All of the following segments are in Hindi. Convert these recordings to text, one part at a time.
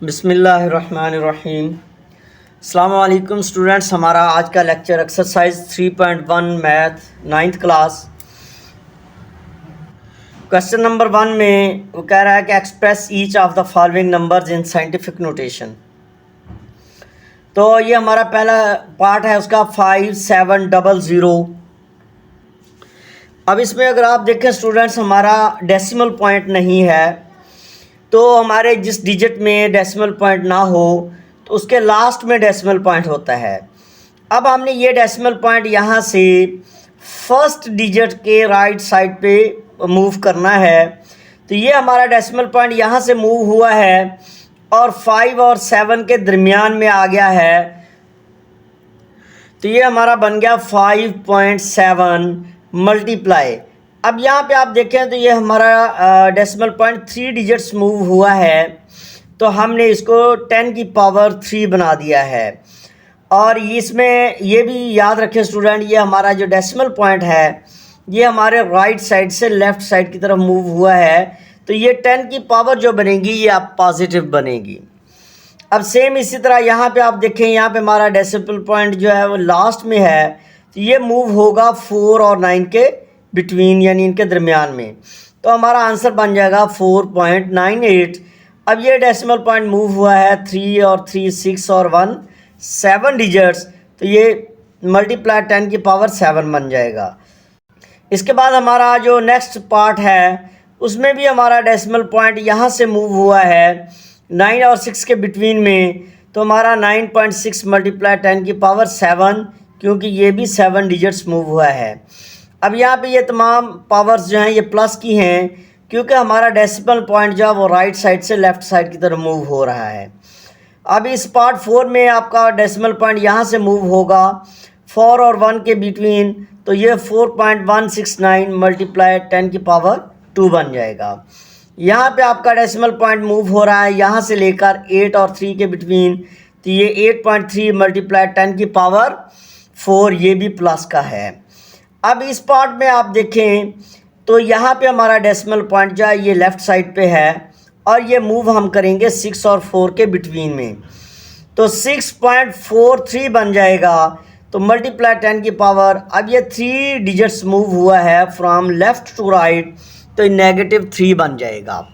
बिस्मिल्लाहिर्रहमानिर्रहीम। अस्सलाम वालेकुम स्टूडेंट्स, हमारा आज का lecture exercise 3.1 math 9th class. Question number 1 में वो कह रहा है कि express each of the following numbers in scientific notation. तो ये हमारा पहला पार्ट है उसका 5700। अब इसमें अगर आप देखें स्टूडेंट्स, हमारा डेसिमल पॉइंट नहीं है, तो हमारे जिस डिजिट में डेसिमल पॉइंट ना हो तो उसके लास्ट में डेसिमल पॉइंट होता है। अब हमने ये डेसिमल पॉइंट यहाँ से फर्स्ट डिजिट के राइट साइड पे मूव करना है। तो ये हमारा डेसिमल पॉइंट यहाँ से मूव हुआ है और 5 और 7 के दरमियान में आ गया है। तो ये हमारा बन गया 5.7 मल्टीप्लाई। अब यहाँ पे आप देखें तो ये हमारा डेसिमल पॉइंट 3 डिजिट्स मूव हुआ है, तो हमने इसको 10 की पावर 3 बना दिया है। और इसमें ये भी याद रखें स्टूडेंट, ये हमारा जो डेसिमल पॉइंट है ये हमारे राइट साइड से लेफ़्ट साइड की तरफ मूव हुआ है, तो ये 10 की पावर जो बनेगी ये आप पॉजिटिव बनेगी। अब सेम इसी तरह यहाँ पे आप देखें, यहाँ पे हमारा डेसिमल पॉइंट जो है वो लास्ट में है, तो ये मूव होगा 4 और 9 के बिटवीन, यानी इनके दरमियान में। तो हमारा आंसर बन जाएगा 4.98। अब ये डेसिमल पॉइंट मूव हुआ है 3 और 3 6 और 1 7 डिजिट्स, तो ये मल्टीप्लाई 10 की पावर 7 बन जाएगा। इसके बाद हमारा जो नेक्स्ट पार्ट है उसमें भी हमारा डेसिमल पॉइंट यहाँ से मूव हुआ है 9 और 6 के बिटवीन में, तो हमारा 9.6 मल्टीप्लाई 10 की पावर 7, क्योंकि ये भी 7 डिजिट्स मूव हुआ है। अब यहाँ पे ये तमाम पावर्स जो हैं ये प्लस की हैं, क्योंकि हमारा डेसिमल पॉइंट जो है वो राइट साइड से लेफ़्ट साइड की तरफ मूव हो रहा है। अब इस पार्ट 4 में आपका डेसिमल पॉइंट यहाँ से मूव होगा 4 और 1 के बिटवीन, तो ये 4.169 मल्टीप्लाई 10 की पावर 2 बन जाएगा। यहाँ पे आपका डेसिमल पॉइंट मूव हो रहा है यहाँ से लेकर 8 और 3 के बिटवीन, तो ये 8.3 मल्टीप्लाई 10 की पावर 4, ये भी प्लस का है। अब इस पार्ट में आप देखें तो यहाँ पे हमारा डेसिमल पॉइंट जो है ये लेफ़्ट साइड पे है और ये मूव हम करेंगे 6 और 4 के बिटवीन में, तो 6.43 बन जाएगा। तो मल्टीप्लाई 10 की पावर, अब ये 3 डिजिट्स मूव हुआ है फ्रॉम लेफ़्ट टू राइट, तो -3 बन जाएगा।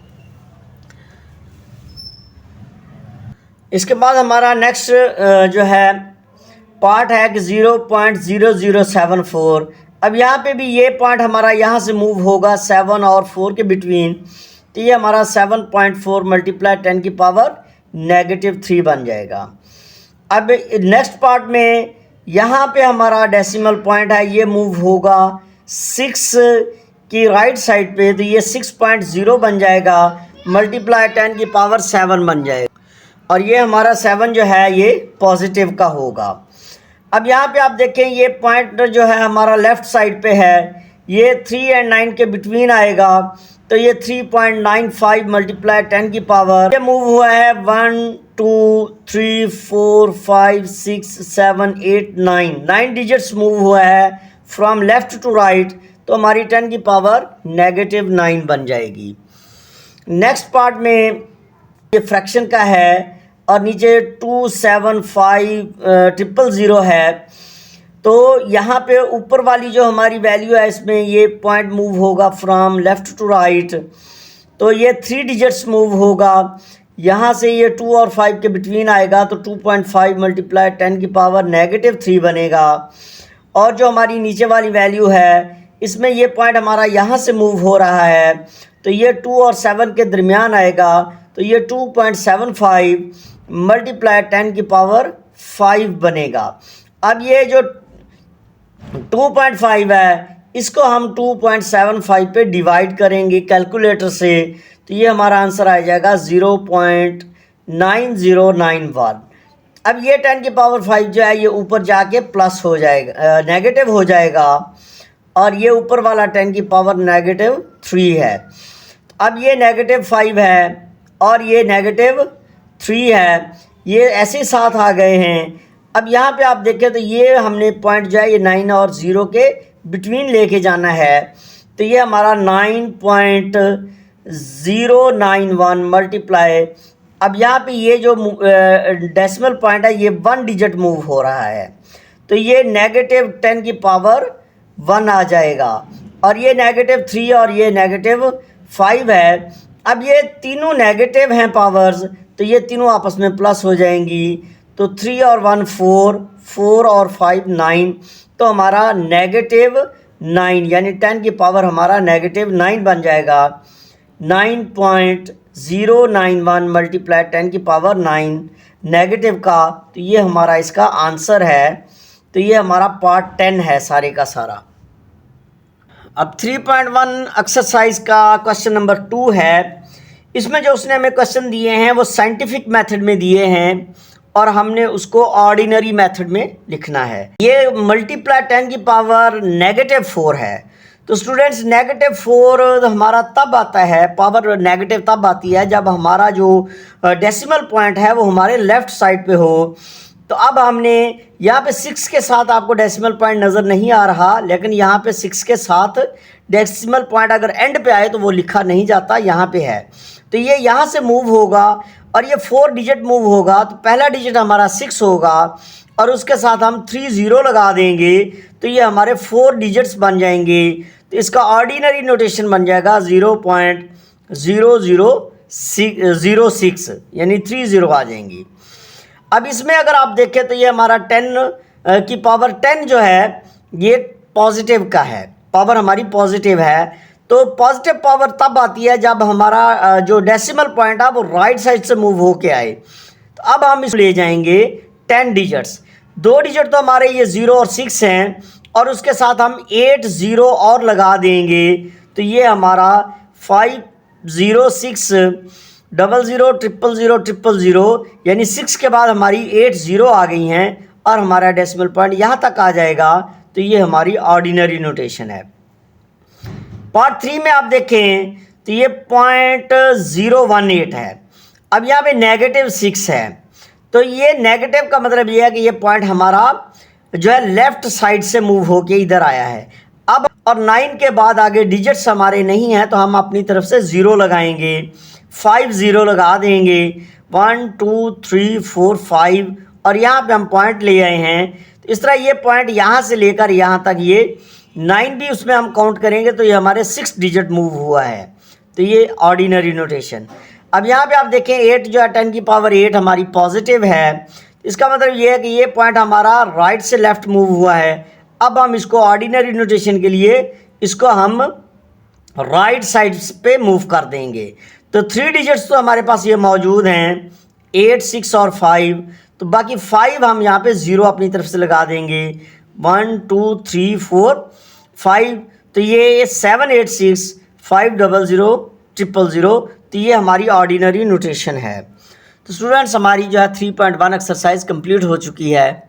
इसके बाद हमारा नेक्स्ट जो है पार्ट है कि 0.0074। अब यहाँ पे भी ये पॉइंट हमारा यहाँ से मूव होगा 7 और 4 के बिटवीन, तो ये हमारा 7.4 मल्टीप्लाई 10 की पावर -3 बन जाएगा। अब नेक्स्ट पार्ट में यहाँ पे हमारा डेसिमल पॉइंट है ये मूव होगा 6 की राइट साइड पे, तो ये 6.0 बन जाएगा मल्टीप्लाई 10 की पावर 7 बन जाएगा, और ये हमारा 7 जो है ये पॉजिटिव का होगा। अब यहाँ पे आप देखें ये पॉइंट जो है हमारा लेफ़्ट साइड पे है, ये 3 और 9 के बिटवीन आएगा, तो ये 3.95 मल्टीप्लाई 10 की पावर, ये मूव हुआ है 1 2 3 4 5 6 7 8 9 डिजिट्स मूव हुआ है फ्रॉम लेफ़्ट टू राइट, तो हमारी 10 की पावर -9 बन जाएगी। नेक्स्ट पार्ट में ये फ्रैक्शन का है और नीचे 275,000 है, तो यहाँ पे ऊपर वाली जो हमारी वैल्यू है इसमें ये पॉइंट मूव होगा फ्रॉम लेफ़्ट टू राइट, तो ये 3 डिजिट्स मूव होगा यहाँ से, ये 2 और 5 के बिटवीन आएगा, तो 2.5 मल्टीप्लाई 10 की पावर -3 बनेगा। और जो हमारी नीचे वाली वैल्यू है इसमें ये पॉइंट हमारा यहाँ से मूव हो रहा है, तो ये 2 और 7 के दरमियान आएगा, तो ये 2.75 मल्टीप्लाई 10 की पावर 5 बनेगा। अब ये जो 2.5 है इसको हम 2.75 पे डिवाइड करेंगे कैलकुलेटर से, तो ये हमारा आंसर आ जाएगा 0.9091। अब ये 10 की पावर 5 जो है ये ऊपर जाके प्लस हो जाएगा, नेगेटिव हो जाएगा, और ये ऊपर वाला 10 की पावर -3 है। अब ये -5 है और ये -3 है, ये ऐसे साथ आ गए हैं। अब यहाँ पे आप देखें तो ये हमने पॉइंट जो है ये 9 और 0 के बिटवीन लेके जाना है, तो ये हमारा 9.091 मल्टीप्लाई अब यहाँ पे ये जो डेसिमल पॉइंट है ये 1 डिजिट मूव हो रहा है, तो ये -10 की पावर 1 आ जाएगा, और ये -3 और ये -5 है। अब ये तीनों नेगेटिव हैं पावर्स, तो ये तीनों आपस में प्लस हो जाएंगी, तो 3 और 1 4, 4 और 5 9, तो हमारा -9 यानी 10 की पावर हमारा -9 बन जाएगा। 9.091 मल्टीप्लाई 10 की पावर 9 नेगेटिव का, तो ये हमारा इसका आंसर है। तो ये हमारा पार्ट 10 है सारे का सारा। अब 3.1 एक्सरसाइज का क्वेश्चन नंबर 2 है। इसमें जो उसने हमें क्वेश्चन दिए हैं वो साइंटिफिक मेथड में दिए हैं और हमने उसको ऑर्डिनरी मेथड में लिखना है। ये मल्टीप्लाई 10 की पावर -4 है। तो स्टूडेंट्स -4 हमारा तब आता है, पावर नेगेटिव तब आती है जब हमारा जो डेसिमल पॉइंट है वो हमारे लेफ़्ट साइड पे हो। तो अब हमने यहाँ पे 6 के साथ, आपको डेसिमल पॉइंट नज़र नहीं आ रहा, लेकिन यहाँ पे 6 के साथ डेसिमल पॉइंट अगर एंड पे आए तो वो लिखा नहीं जाता, यहाँ पे है। तो ये यहाँ से मूव होगा और ये 4 डिजिट मूव होगा, तो पहला डिजिट हमारा 6 होगा और उसके साथ हम 3 0 लगा देंगे, तो ये हमारे 4 डिजिट्स बन जाएंगे। तो इसका ऑर्डिनरी नोटेशन बन जाएगा 0.0006 यानी 3 0 आ जाएंगी। अब इसमें अगर आप देखें तो ये हमारा 10 की पावर 10 जो है ये पॉजिटिव का है, पावर हमारी पॉजिटिव है। तो पॉजिटिव पावर तब आती है जब हमारा जो डेसिमल पॉइंट है वो राइट साइड से मूव होके आए। तो अब हम इसको ले जाएंगे 10 डिजिट्स, 2 डिजिट तो हमारे ये 0 और 6 हैं और उसके साथ हम 8 0 और लगा देंगे, तो ये हमारा 5 0 6 0 0 0 0 0 0 यानी 6 के बाद हमारी 8 0 आ गई हैं और हमारा डेसिमल पॉइंट यहाँ तक आ जाएगा। तो ये हमारी ऑर्डिनरी नोटेशन है। पार्ट 3 में आप देखें तो ये 0.018 है। अब यहाँ पे -6 है, तो ये नेगेटिव का मतलब ये है कि ये पॉइंट हमारा जो है लेफ्ट साइड से मूव होके इधर आया है। अब और 9 के बाद आगे डिजिट्स हमारे नहीं हैं, तो हम अपनी तरफ से 0 लगाएंगे, 5 0 लगा देंगे, 1 2 3 4 5 और यहाँ पे हम पॉइंट ले आए हैं। तो इस तरह ये पॉइंट यहाँ से लेकर यहाँ तक, ये 9 भी उसमें हम काउंट करेंगे तो ये हमारे 6 डिजिट मूव हुआ है। तो ये ऑर्डिनरी नोटेशन। अब यहाँ पे आप देखें 8 जो है 10 की पावर 8 हमारी पॉजिटिव है, इसका मतलब ये है कि ये पॉइंट हमारा राइट से लेफ्ट मूव हुआ है। अब हम इसको ऑर्डिनरी नोटेशन के लिए इसको हम राइट साइड पे मूव कर देंगे। तो 3 डिजिट्स तो हमारे पास ये मौजूद हैं, 8 6 और 5, तो बाकी 5 हम यहाँ पे 0 अपनी तरफ से लगा देंगे, 1 2 3 4 5, तो ये 7 8 6 5 0 0 0 0, तो ये हमारी ऑर्डिनरी नोटेशन है। तो स्टूडेंट्स हमारी जो है 3.1 एक्सरसाइज कंप्लीट हो चुकी है।